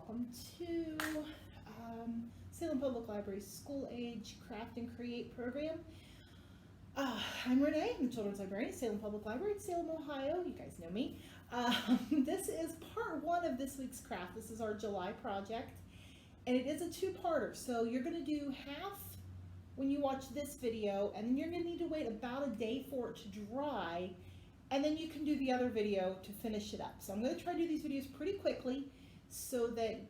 welcome to Salem Public Library's School Age Craft and Create program. I'm Renee, I'm the Children's Librarian at Salem Public Library in Salem, Ohio. You guys know me. This is part one of this week's craft. This is our July project, and it is a two-parter. So you're going to do half when you watch this video, and then you're going to need to wait about a day for it to dry, and then you can do the other video to finish it up. So I'm going to try to do these videos pretty quickly so that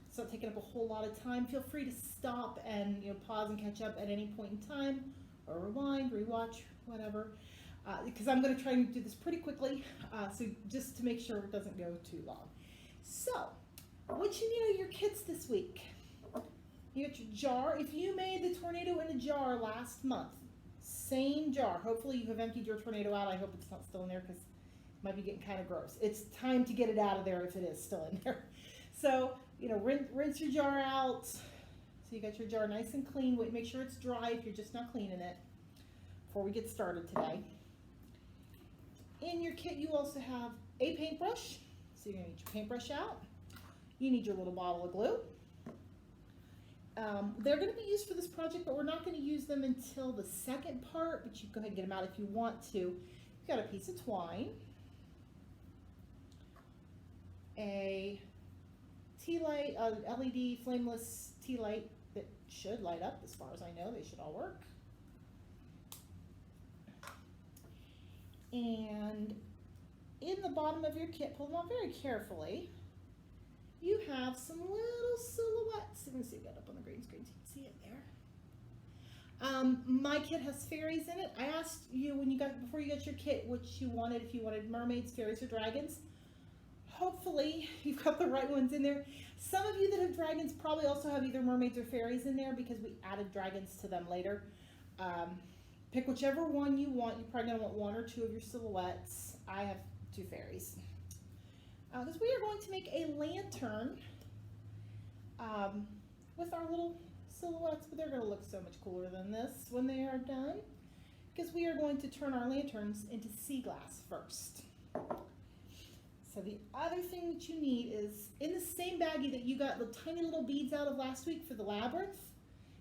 it's not taking up a whole lot of time. Feel free to stop and pause and catch up at any point in time, or rewind, rewatch, whatever, because I'm going to try and do this pretty quickly, so just to make sure it doesn't go too long. So, what you need are your kits this week. You got your jar. If you made the tornado in a jar last month, same jar. Hopefully you have emptied your tornado out. I hope it's not still in there because it might be getting kind of gross. It's time to get it out of there if it is still in there. So, rinse your jar out. So you got your jar nice and clean. Wait, make sure it's dry if you're just not cleaning it before we get started today. In your kit you also have a paintbrush. So you're going to get your paintbrush out. You need your little bottle of glue. They're going to be used for this project, but we're not going to use them until the second part, but you go ahead and get them out if you want to. You've got a piece of twine, a tea light, LED flameless tea light that should light up as far as I know. They should all work. And in the bottom of your kit, pull them out very carefully, you have some little silhouettes. Let me see, get up on the green screen so you can see it there. My kit has fairies in it. I asked you before you got your kit what you wanted, if you wanted mermaids, fairies, or dragons. Hopefully you've got the right ones in there. Some of you that have dragons probably also have either mermaids or fairies in there because we added dragons to them later. Pick whichever one you want. You're probably going to want one or two of your silhouettes. I have two fairies. Because we are going to make a lantern with our little silhouettes, but they're going to look so much cooler than this when they are done, because we are going to turn our lanterns into sea glass first. So the other thing that you need is, in the same baggie that you got the tiny little beads out of last week for the labyrinth,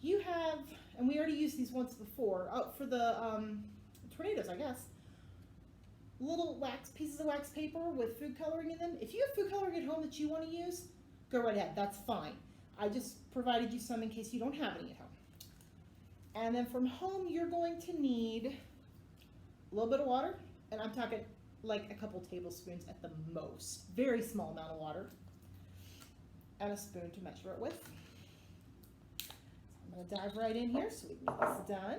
you have, and we already used these once before, for the tornadoes, I guess, little pieces of wax paper with food coloring in them. If you have food coloring at home that you want to use, go right ahead, that's fine. I just provided you some in case you don't have any at home. And then from home, you're going to need a little bit of water, and I'm talking like a couple tablespoons at the most, very small amount of water, and a spoon to measure it with. So I'm going to dive right in here so we can get this done.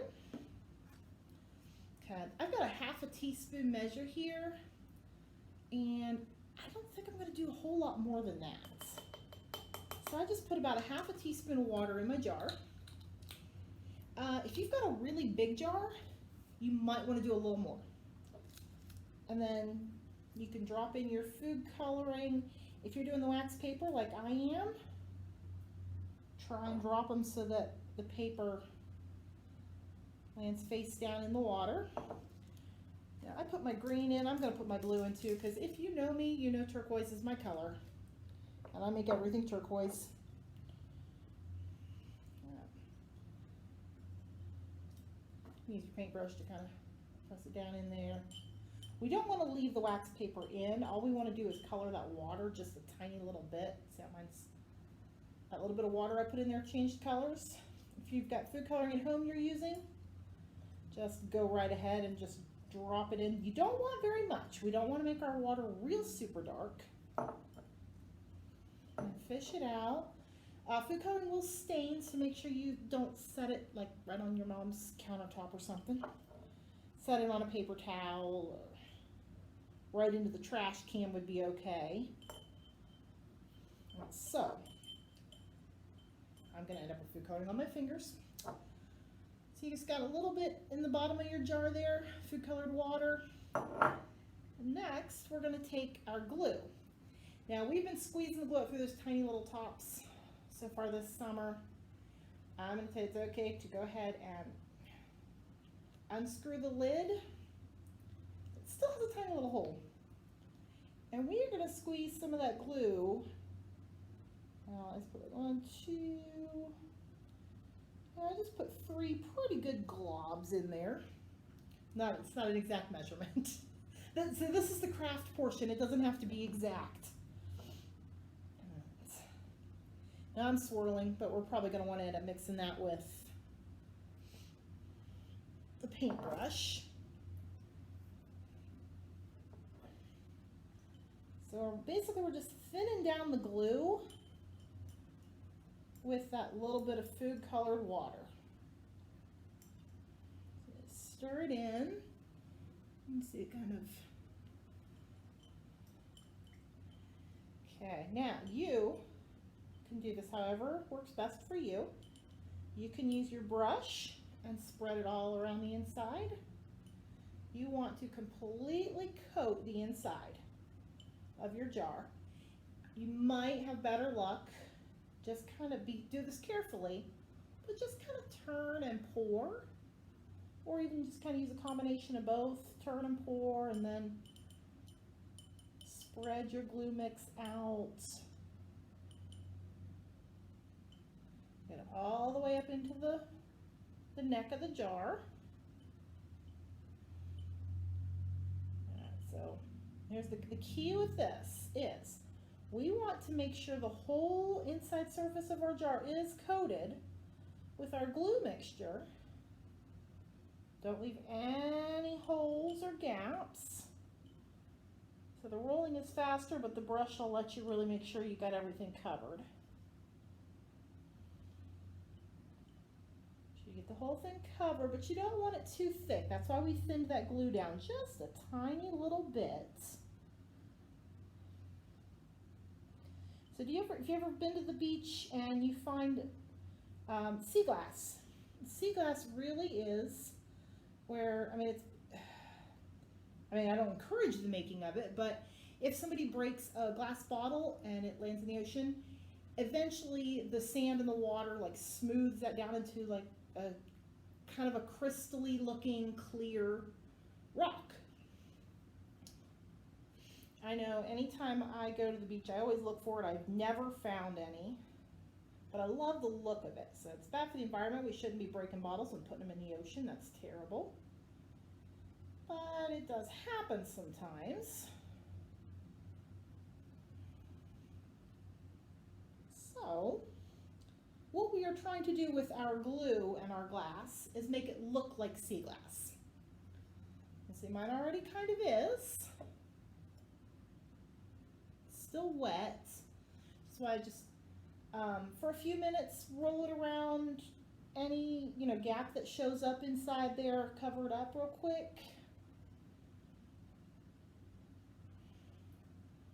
I've got a half a teaspoon measure here, and I don't think I'm going to do a whole lot more than that. So I just put about a half a teaspoon of water in my jar. If you've got a really big jar, you might want to do a little more. And then you can drop in your food coloring. If you're doing the wax paper like I am, try and drop them so that the paper lands face down in the water. Now I put my green in. I'm going to put my blue in too, because if you know me, you know turquoise is my color, and I make everything turquoise. Use your paintbrush to kind of press it down in there. We don't want to leave the wax paper in. All we want to do is color that water just a tiny little bit. See how mine's, that little bit of water I put in there changed colors. If you've got food coloring at home you're using, just go right ahead and just drop it in. You don't want very much. We don't want to make our water real super dark. And fish it out. Food coloring will stain, so make sure you don't set it like right on your mom's countertop or something. Set it on a paper towel, or right into the trash can would be okay. So I'm going to end up with food coloring on my fingers. So you just got a little bit in the bottom of your jar there, food colored water. And next, we're going to take our glue. Now we've been squeezing the glue up through those tiny little tops so far this summer. I'm going to say it's okay to go ahead and unscrew the lid. It still has a tiny little hole. And we are going to squeeze some of that glue Now let's put 1, 2. I just put 3 pretty good globs in there. It's not an exact measurement. So this is the craft portion. It doesn't have to be exact. Now I'm swirling, but we're probably going to want to end up mixing that with the paintbrush. So basically we're just thinning down the glue with that little bit of food colored water. So stir it in. You can see it kind of. Okay, now you can do this however works best for you. You can use your brush and spread it all around the inside. You want to completely coat the inside of your jar. You might have better luck. Just kind of do this carefully, but just kind of turn and pour, or even just kind of use a combination of both, turn and pour, and then spread your glue mix out. Get it all the way up into the neck of the jar. All right, so here's the key with this is we want to make sure the whole inside surface of our jar is coated with our glue mixture. Don't leave any holes or gaps. So the rolling is faster, but the brush will let you really make sure you got everything covered. So you get the whole thing covered, but you don't want it too thick. That's why we thinned that glue down just a tiny little bit. So if you ever been to the beach and you find sea glass? Sea glass really is where, I don't encourage the making of it, but if somebody breaks a glass bottle and it lands in the ocean, eventually the sand and the water like smooths that down into like a kind of a crystally looking clear rock. I know anytime I go to the beach, I always look for it. I've never found any, but I love the look of it. So it's bad for the environment. We shouldn't be breaking bottles and putting them in the ocean. That's terrible. But it does happen sometimes. So what we are trying to do with our glue and our glass is make it look like sea glass. You see mine already kind of is. Still wet. So I just, for a few minutes, roll it around any, gap that shows up inside there, cover it up real quick.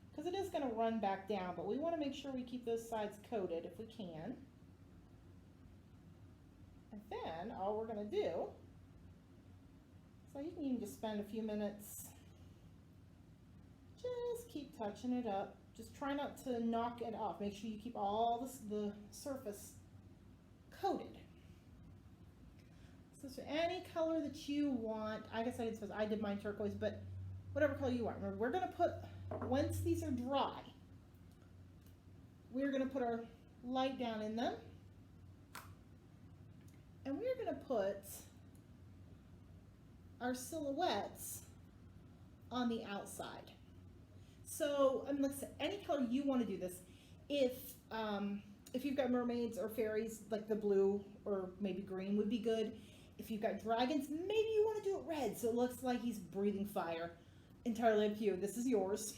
Because it is going to run back down, but we want to make sure we keep those sides coated if we can. And then all we're going to do, so you can even just spend a few minutes, just keep touching it up. Just try not to knock it off. Make sure you keep all the surface coated. So any color that you want, I guess I did mine turquoise, but whatever color you want. Remember, we're going to put, once these are dry, we're going to put our light down in them. And we're going to put our silhouettes on the outside. So let's say any color you want to do this. If you've got mermaids or fairies, like the blue or maybe green would be good. If you've got dragons, maybe you want to do it red so it looks like he's breathing fire. Entirely up to you. This is yours.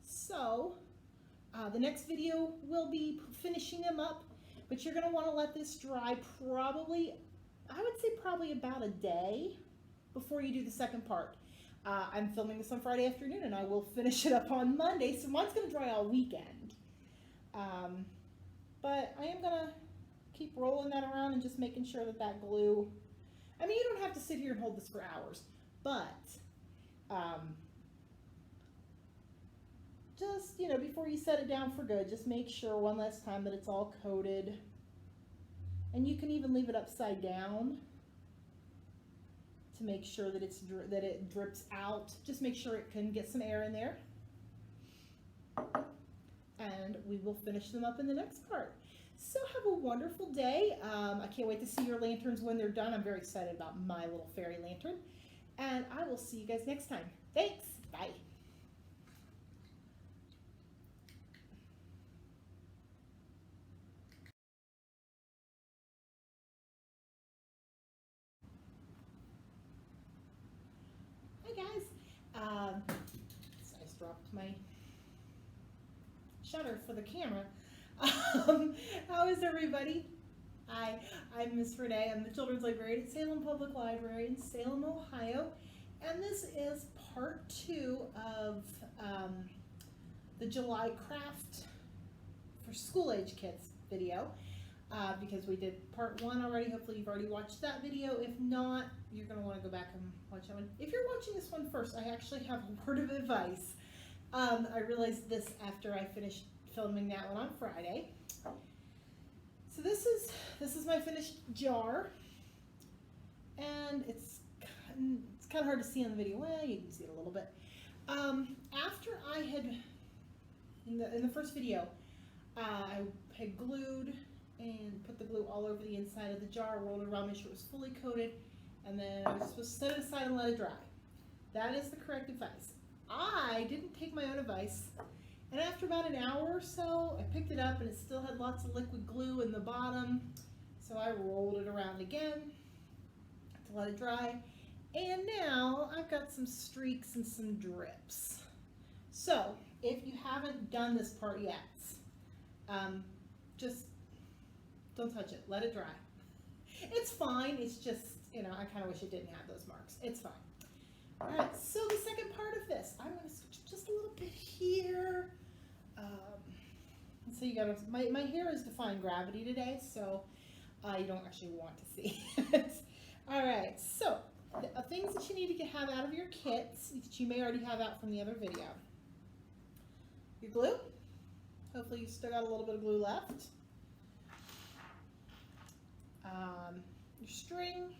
So the next video will be finishing them up, but you're going to want to let this dry probably, I would say probably about a day before you do the second part. I'm filming this on Friday afternoon and I will finish it up on Monday, so mine's going to dry all weekend. But I am going to keep rolling that around and just making sure that that glue, you don't have to sit here and hold this for hours, but just, before you set it down for good, just make sure one last time that it's all coated. And you can even leave it upside down to make sure that it drips out. Just make sure it can get some air in there. And and we will finish them up in the next part. So have a wonderful day. I can't wait to see your lanterns when they're done. I'm very excited about my little fairy lantern. And I will see you guys next time. Thanks. Bye. Hi guys. So I just dropped my shutter for the camera. How is everybody? Hi, I'm Miss Renae. I'm the Children's Librarian at Salem Public Library in Salem, Ohio. And this is part 2 of the July craft for school age kids video. Because we did part 1 already. Hopefully you've already watched that video. If not, you're going to want to go back and watch that one. If you're watching this one first, I actually have a word of advice. I realized this after I finished filming that one on Friday. So this is my finished jar, and it's kind of hard to see on the video. Well, you can see it a little bit. After I had in the first video, I had glued and put the glue all over the inside of the jar, rolled it around, made sure it was fully coated, and then I was supposed to set it aside and let it dry. That is the correct advice. I didn't take my own advice, and after about an hour or so, I picked it up and it still had lots of liquid glue in the bottom, so I rolled it around again to let it dry, and now I've got some streaks and some drips. So if you haven't done this part yet, just don't touch it, let it dry. It's fine, it's just, you know, I kind of wish it didn't have those marks. It's fine. All right, so the second part of this, I'm going to switch just a little bit here. So you got my hair is defying gravity today, so you don't actually want to see it. All right, so the things that you need to have out of your kits that you may already have out from the other video. Your glue. Hopefully you still got a little bit of glue left. Your string,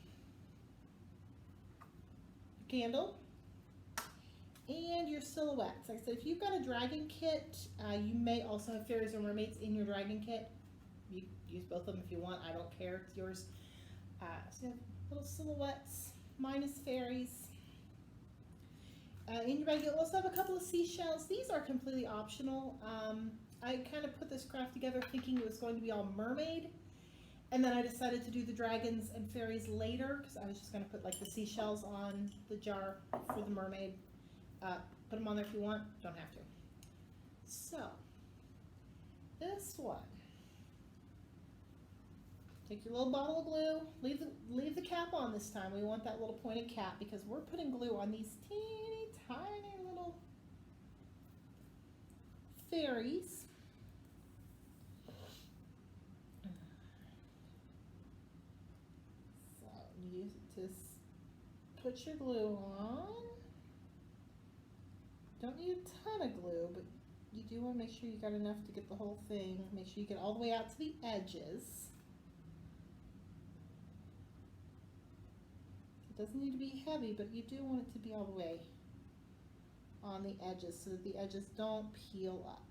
your candle, and your silhouettes. Like I said, if you've got a dragon kit, you may also have fairies or mermaids in your dragon kit. You use both of them if you want. I don't care. It's yours. So you have little silhouettes. Mine is fairies. In your bag, you'll also have a couple of seashells. These are completely optional. I kind of put this craft together thinking it was going to be all mermaid. And then I decided to do the dragons and fairies later because I was just going to put like the seashells on the jar for the mermaid. Put them on there if you want, don't have to. So, this one. Take your little bottle of glue, leave the cap on this time. We want that little pointed cap because we're putting glue on these teeny tiny little fairies. So, you just put your glue on. Don't need a ton of glue, but you do want to make sure you got enough to get the whole thing. Make sure you get all the way out to the edges. It doesn't need to be heavy, but you do want it to be all the way on the edges so that the edges don't peel up.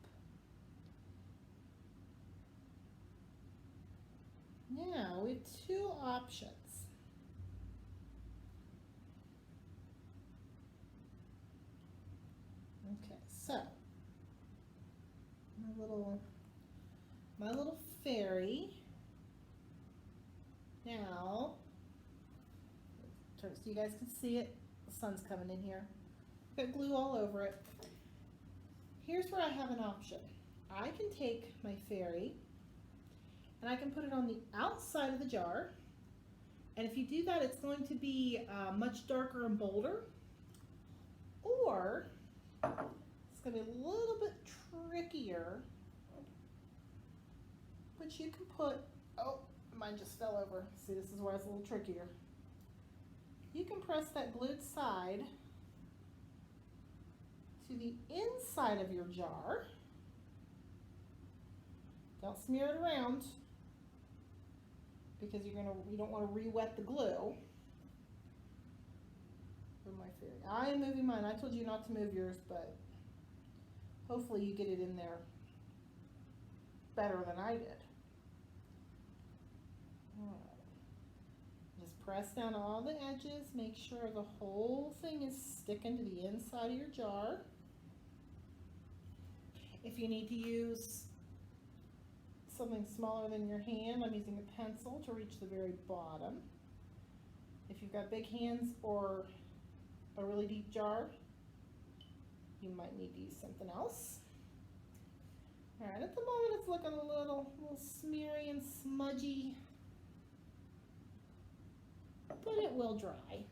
Now we have 2 options. Okay, so my little fairy. Now, so you guys can see it. The sun's coming in here. Got glue all over it. Here's where I have an option. I can take my fairy and I can put it on the outside of the jar. And if you do that, it's going to be much darker and bolder. Or it's going to be a little bit trickier, but you can put, oh, mine just fell over. See, this is where it's a little trickier. You can press that glued side to the inside of your jar. Don't smear it around because you don't want to re-wet the glue. My fairy. I am moving mine. I told you not to move yours, but hopefully you get it in there. better than I did. Alright. Just press down all the edges, make sure the whole thing is sticking to the inside of your jar. If you need to use something smaller than your hand, I'm using a pencil to reach the very bottom. If you've got big hands or a really deep jar, you might need to use something else. All right, at the moment it's looking a little smeary and smudgy, but it will dry.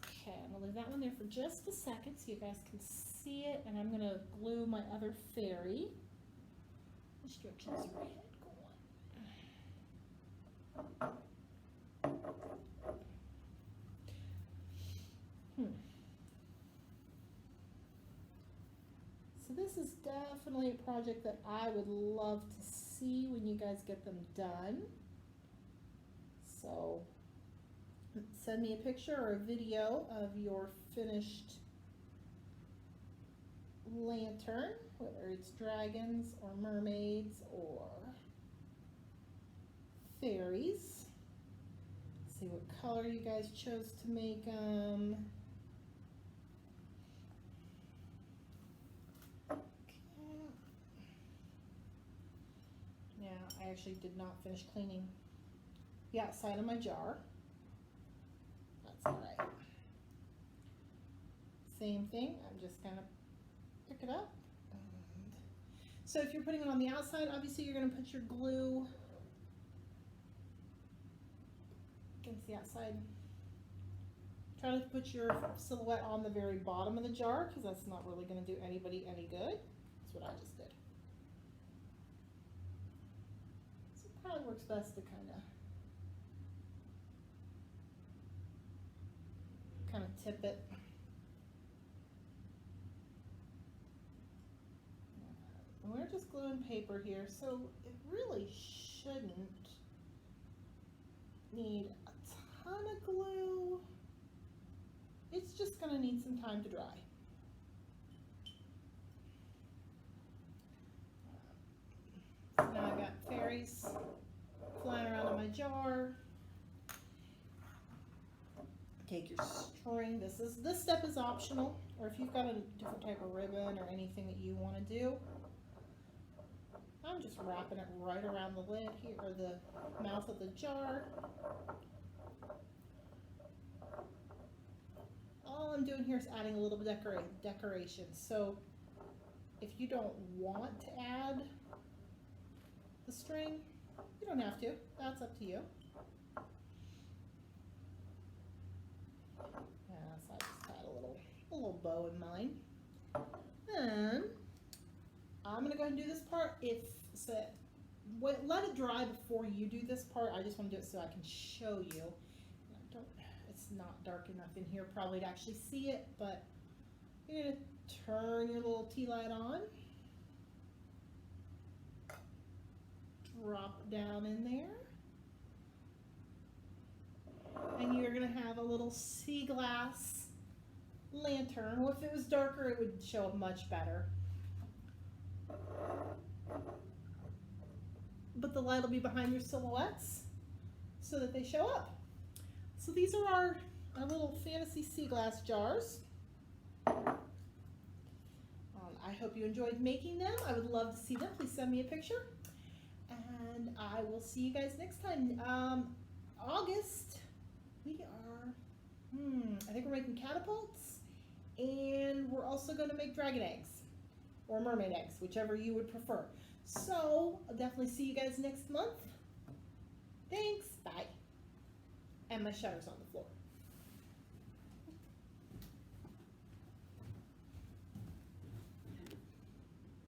Okay, I'm gonna leave that one there for just a second so you guys can see it, and I'm gonna glue my other fairy. Which direction is your head going? So this is definitely a project that I would love to see when you guys get them done. So send me a picture or a video of your finished lantern, whether it's dragons or mermaids or fairies. See what color you guys chose to make them. Now, I actually did not finish cleaning the outside of my jar. That's all right. Same thing, I'm just gonna pick it up. So if you're putting it on the outside, obviously you're gonna put your glue against the outside. Try to put your silhouette on the very bottom of the jar, because that's not really gonna do anybody any good. That's what I just did. So it probably works best to kind of tip it. And we're just gluing paper here, so it really shouldn't need a ton of glue. It's just going to need some time to dry. So now I've got fairies flying around in my jar. Take your string. This step is optional, or if you've got a different type of ribbon or anything that you want to do. I'm just wrapping it right around the lid here, or the mouth of the jar. All I'm doing here is adding a little bit of decoration. So if you don't want to add the string, you don't have to. That's up to you. Yeah, so I just had a little bow in mine. And I'm gonna go ahead and do this part. Let it dry before you do this part. I just want to do it so I can show you. It's not dark enough in here probably to actually see it, but you're gonna turn your little tea light on. Drop it down in there. And you're gonna have a little sea glass lantern. Well, if it was darker, it would show up much better. But the light will be behind your silhouettes so that they show up. So these are our little fantasy sea glass jars. I hope you enjoyed making them. I would love to see them. Please send me a picture. And I will see you guys next time. August, we are, I think we're making catapults. And we're also going to make dragon eggs. Or mermaid eggs, whichever you would prefer. So, I'll definitely see you guys next month. Thanks, bye. And my shutter's on the floor.